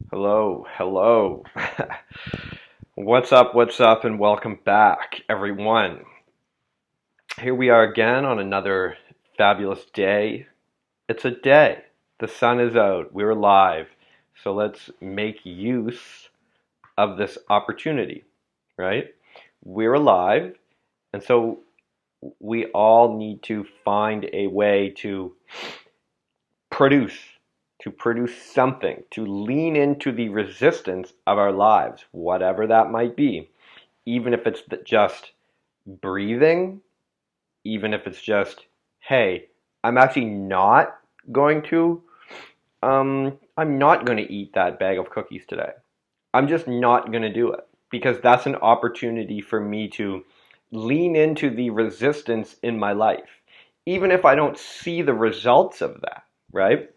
Hello, hello. What's up, and welcome back, everyone. Here we are again on another fabulous day. It's a day. The sun is out. We're live. So let's make use of this opportunity, right? We're alive, and so we all need to find a way to produce to produce something, to lean into the resistance of our lives, whatever that might be, even if it's just breathing, even if it's just, hey, I'm actually not going to, I'm not going to eat that bag of cookies today. I'm just not going to do it because that's an opportunity for me to lean into the resistance in my life, even if I don't see the results of that, right?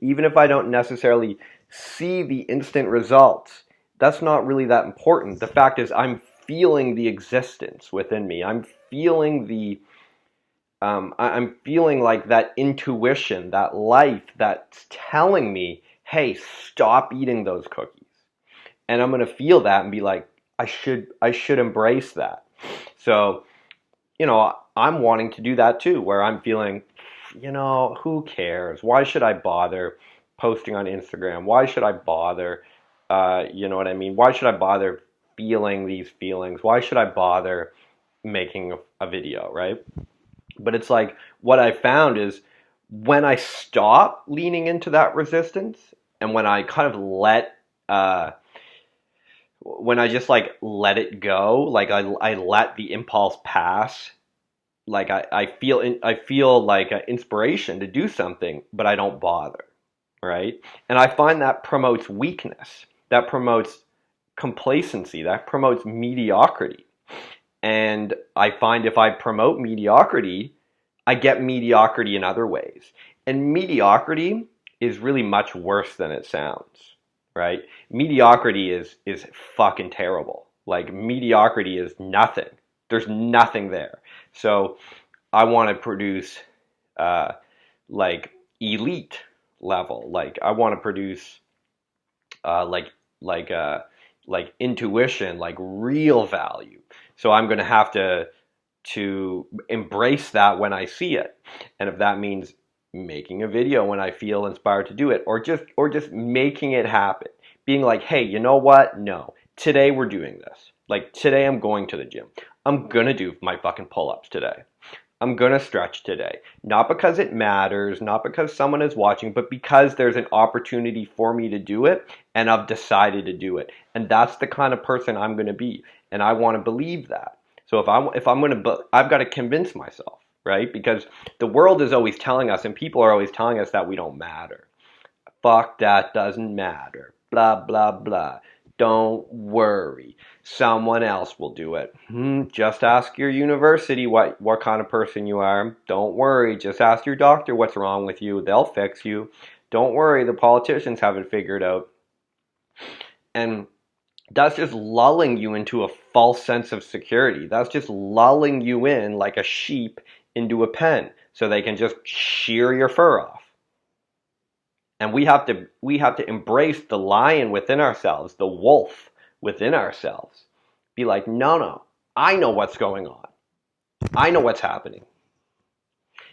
Even if I don't necessarily see the instant results, that's not really that important. The fact is, I'm feeling the existence within me. I'm feeling I'm feeling like that intuition, that life that's telling me, hey, stop eating those cookies. And I'm gonna feel that and be like, I should embrace that. So, I'm wanting to do that too, where I'm feeling, who cares? Why should I bother posting on Instagram? Why should I bother, you know what I mean? Why should I bother feeling these feelings? Why should I bother making a video, right? But it's like what I found is when I stop leaning into that resistance and when I kind of when I just like let it go, like I let the impulse pass, like I feel like an inspiration to do something, but I don't bother, right? And I find that promotes weakness, that promotes complacency, that promotes mediocrity. And I find if I promote mediocrity, I get mediocrity in other ways. And mediocrity is really much worse than it sounds, right? Mediocrity is fucking terrible. Like mediocrity is nothing. There's nothing there. So I want to produce uh, like elite level. Like I want to produce uh, like like uh, like intuition, like real value. So I'm going to have to embrace that when I see it. And if that means making a video when I feel inspired to do it, or just making it happen. Being like, hey, you know what? No. Today we're doing this. Like today I'm going to the gym. I'm gonna do my fucking pull-ups today. I'm gonna stretch today. Not because it matters, not because someone is watching, but because there's an opportunity for me to do it and I've decided to do it. And that's the kind of person I'm gonna be. And I wanna believe that. So if I'm gonna, I've got to convince myself, right? Because the world is always telling us, and people are always telling us that we don't matter. Fuck that, doesn't matter. Blah blah blah. Don't worry, someone else will do it. Just ask your university what kind of person you are. Don't worry, just ask your doctor what's wrong with you. They'll fix you. Don't worry, the politicians have it figured out. And that's just lulling you into a false sense of security. That's just lulling you in like a sheep into a pen so they can just shear your fur off. And we have to embrace the lion within ourselves, the wolf within ourselves. Be like, no, no, I know what's going on. I know what's happening.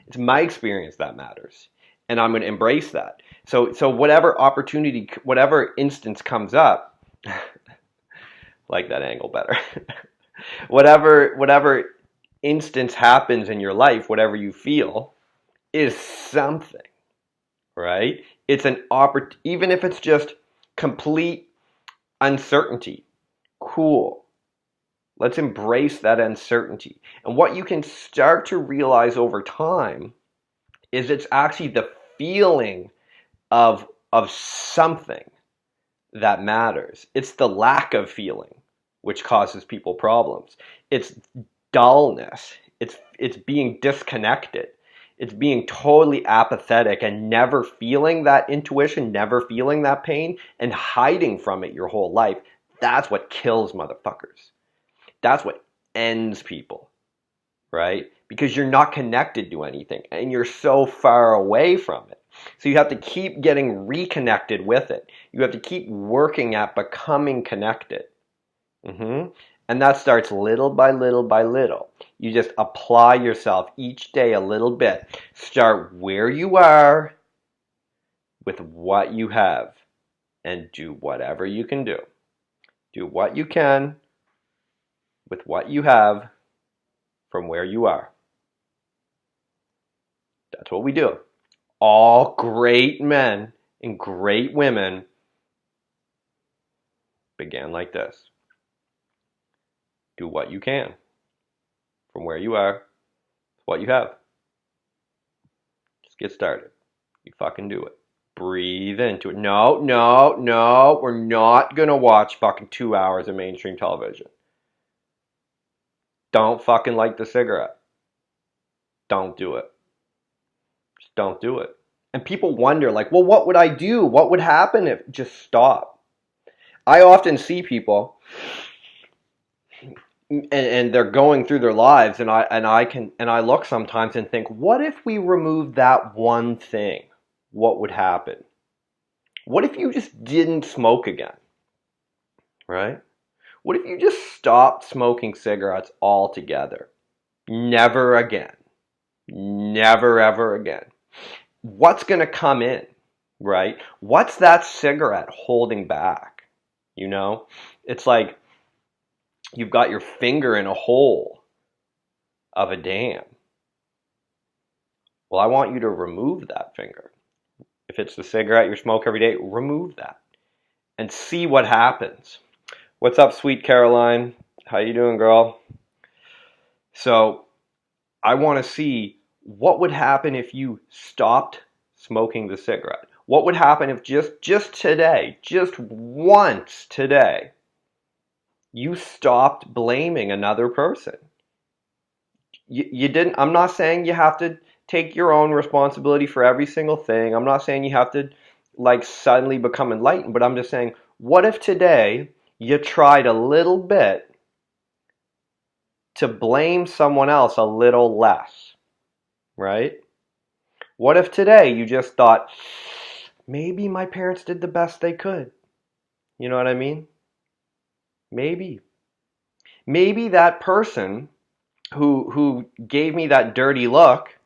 It's my experience that matters. And I'm going to embrace that. So whatever opportunity, whatever instance comes up, like that angle better. whatever instance happens in your life, whatever you feel, is something, right? It's an even if it's just complete uncertainty. Cool. Let's embrace that uncertainty. And what you can start to realize over time is it's actually the feeling of something that matters. It's the lack of feeling which causes people problems. It's dullness. It's being disconnected. It's being totally apathetic and never feeling that intuition, never feeling that pain, and hiding from it your whole life. That's what kills motherfuckers. That's what ends people, right? Because you're not connected to anything and you're so far away from it. So you have to keep getting reconnected with it. You have to keep working at becoming connected. And that starts little by little by little. You just apply yourself each day a little bit. Start where you are with what you have and do whatever you can do. Do what you can with what you have from where you are. That's what we do. All great men and great women began like this. Do what you can from where you are, what you have. Just get started. You fucking do it. Breathe into it. No, no, no. We're not going to watch fucking 2 hours of mainstream television. Don't fucking light the cigarette. Don't do it. Just don't do it. And people wonder, like, well, what would I do? What would happen if just stop? I often see people and they're going through their lives and I look sometimes and think, what if we removed that one thing? What would happen? What if you just didn't smoke again? Right? What if you just stopped smoking cigarettes altogether? Never again. Never ever again. What's going to come in? Right? What's that cigarette holding back? You know? It's like you've got your finger in a hole of a dam. Well, I want you to remove that finger. If it's the cigarette you smoke every day, remove that and see what happens. What's up, sweet Caroline? How you doing, girl? So I want to see what would happen if you stopped smoking the cigarette. What would happen if just today, just once today, you stopped blaming another person? You didn't. I'm not saying you have to take your own responsibility for every single thing. I'm not saying you have to like suddenly become enlightened, but I'm just saying, what if today you tried a little bit to blame someone else a little less, right? What if today you just thought, maybe my parents did the best they could? You know what I mean? Maybe. Maybe that person who gave me that dirty look,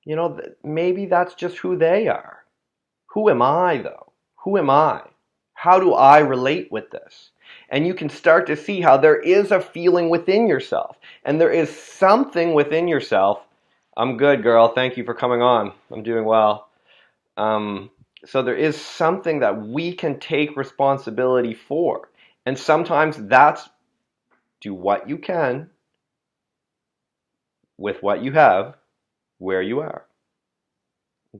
you know, maybe that's just who they are. Who am I, though? Who am I? How do I relate with this? And you can start to see how there is a feeling within yourself. And there is something within yourself. I'm good, girl. Thank you for coming on. I'm doing well. So there is something that we can take responsibility for. And sometimes that's do what you can with what you have, where you are.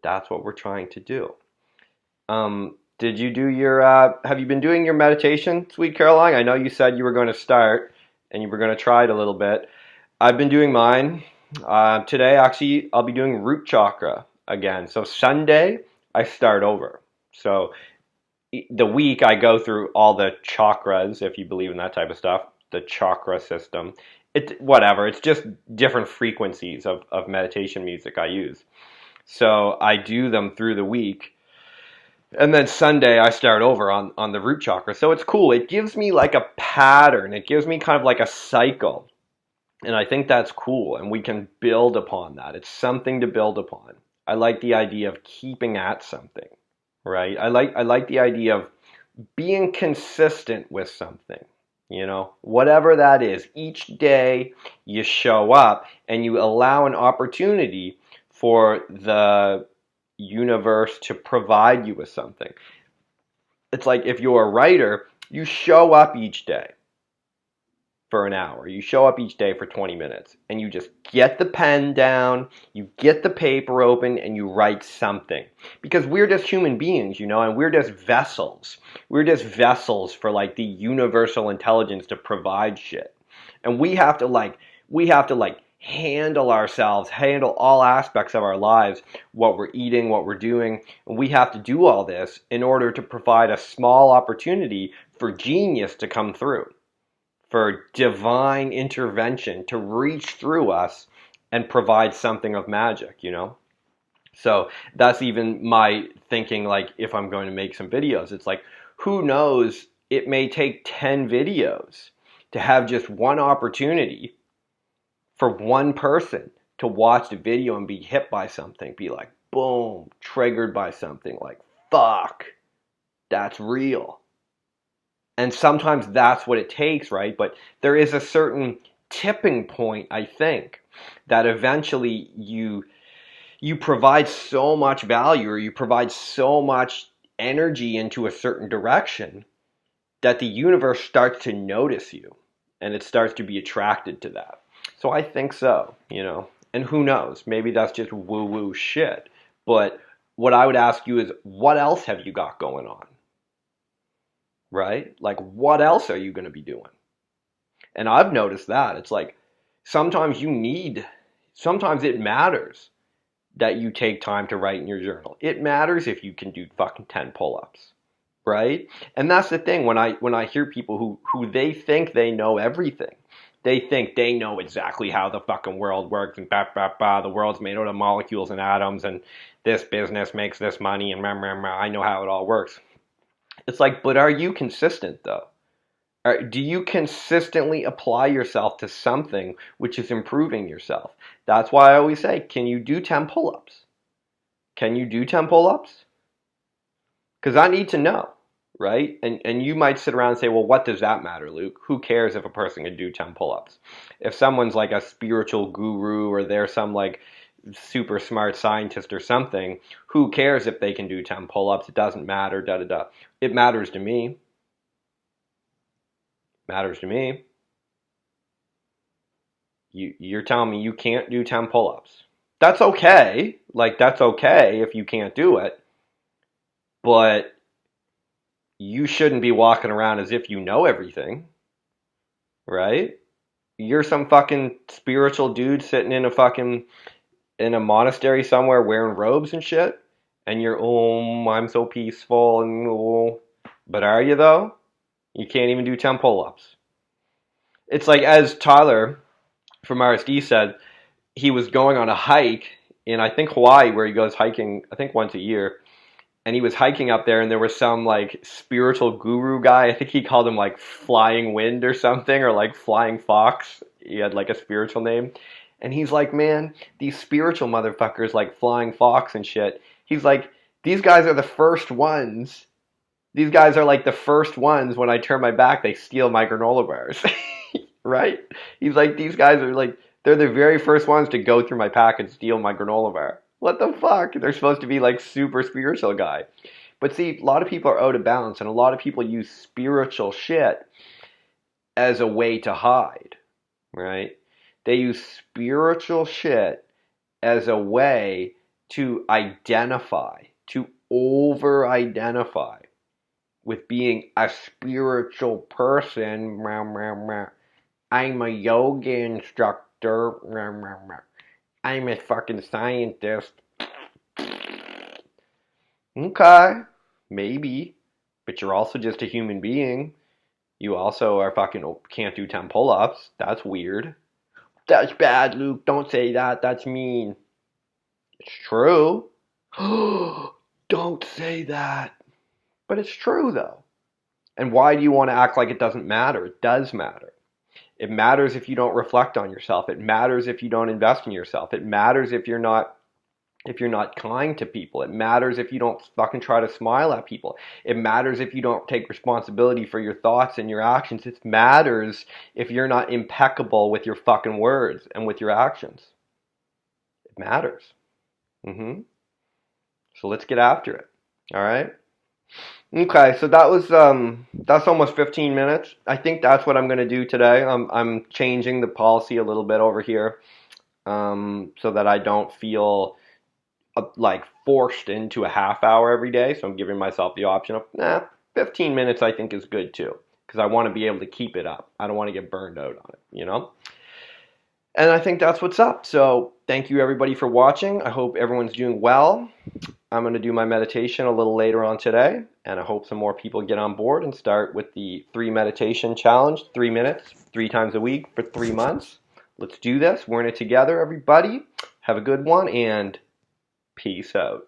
That's what we're trying to do. Did you do your, have you been doing your meditation, sweet Caroline? I know you said you were going to start and you were going to try it a little bit. I've been doing mine. Today, actually, I'll be doing root chakra again. So Sunday, I start over. So the week I go through all the chakras, if you believe in that type of stuff, the chakra system. Whatever, it's just different frequencies of meditation music I use. So I do them through the week. And then Sunday I start over on the root chakra. So it's cool. It gives me like a pattern. It gives me kind of like a cycle. And I think that's cool. And we can build upon that. It's something to build upon. I like the idea of keeping at something, right? I like the idea of being consistent with something. You know, whatever that is, each day you show up and you allow an opportunity for the universe to provide you with something. It's like if you're a writer, you show up each day for an hour. You show up each day for 20 minutes and you just get the pen down, you get the paper open and you write something. Because we're just human beings, you know, and we're just vessels. We're just vessels for like the universal intelligence to provide shit. And we have to handle ourselves, handle all aspects of our lives, what we're eating, what we're doing. And we have to do all this in order to provide a small opportunity for genius to come through, for divine intervention to reach through us and provide something of magic, you know? So that's even my thinking, like, if I'm going to make some videos, it's like, who knows, it may take 10 videos to have just one opportunity for one person to watch the video and be hit by something, be like, boom, triggered by something, like, fuck, that's real. And sometimes that's what it takes, right? But there is a certain tipping point, I think, that eventually you provide so much value, or you provide so much energy into a certain direction, that the universe starts to notice you and it starts to be attracted to that. So I think so, you know. And who knows? Maybe that's just woo-woo shit. But what I would ask you is, what else have you got going on? Right? Like, what else are you going to be doing? And I've noticed that. It's like, sometimes sometimes it matters that you take time to write in your journal. It matters if you can do fucking 10 pull-ups, right? And that's the thing, when I hear people who they think they know everything. They think they know exactly how the fucking world works, and the world's made out of molecules and atoms, and this business makes this money, and I know how it all works. It's like, but are you consistent though? Do you consistently apply yourself to something which is improving yourself? That's why I always say, can you do 10 pull-ups? Can you do 10 pull-ups? Because I need to know, right? And you might sit around and say, well, what does that matter, Luke? Who cares if a person can do 10 pull-ups? If someone's like a spiritual guru, or they're some like super smart scientist or something, who cares if they can do 10 pull-ups? It doesn't matter, da da da. It matters to me. Matters to me. You're telling me you can't do 10 pull-ups. That's okay. Like, that's okay if you can't do it. But you shouldn't be walking around as if you know everything, right? You're some fucking spiritual dude sitting in a monastery somewhere wearing robes and shit, and you're, oh, I'm so peaceful, and oh. But are you though? You can't even do 10 pull-ups. It's like, as Tyler from RSD said, he was going on a hike in, I think, Hawaii, where he goes hiking, I think, once a year. And he was hiking up there, and there was some like spiritual guru guy. I think he called him like Flying Wind or something, or like Flying Fox. He had like a spiritual name. And he's like, man, these spiritual motherfuckers like Flying Fox and shit. He's like, these guys are the first ones. These guys are like the first ones, when I turn my back, they steal my granola bars. Right? He's like, these guys are like, they're the very first ones to go through my pack and steal my granola bar. What the fuck? They're supposed to be like super spiritual guy. But see, a lot of people are out of balance, and a lot of people use spiritual shit as a way to hide, right? They use spiritual shit as a way to identify, to over-identify with being a spiritual person. I'm a yoga instructor. I'm a fucking scientist. Okay, maybe. But you're also just a human being. You also are fucking can't do 10 pull-ups. That's weird. That's bad, Luke. Don't say that. That's mean. It's true. Don't say that. But it's true, though. And why do you want to act like it doesn't matter? It does matter. It matters if you don't reflect on yourself. It matters if you don't invest in yourself. It matters if you're not kind to people. It matters if you don't fucking try to smile at people. It matters if you don't take responsibility for your thoughts and your actions. It matters if you're not impeccable with your fucking words and with your actions. It matters. So let's get after it. All right? Okay, so that was that's almost 15 minutes. I think that's what I'm going to do today. I'm changing the policy a little bit over here, so that I don't feel like forced into a half hour every day. So I'm giving myself the option of 15 minutes. I think is good too, because I want to be able to keep it up. I don't want to get burned out on it, you know. And I think that's what's up. So thank you everybody for watching. I hope everyone's doing well. I'm going to do my meditation a little later on today, and I hope some more people get on board and start with the 3 meditation challenge, 3 minutes, 3 times a week for 3 months. Let's do this. We're in it together, everybody. Have a good one, and Peace out.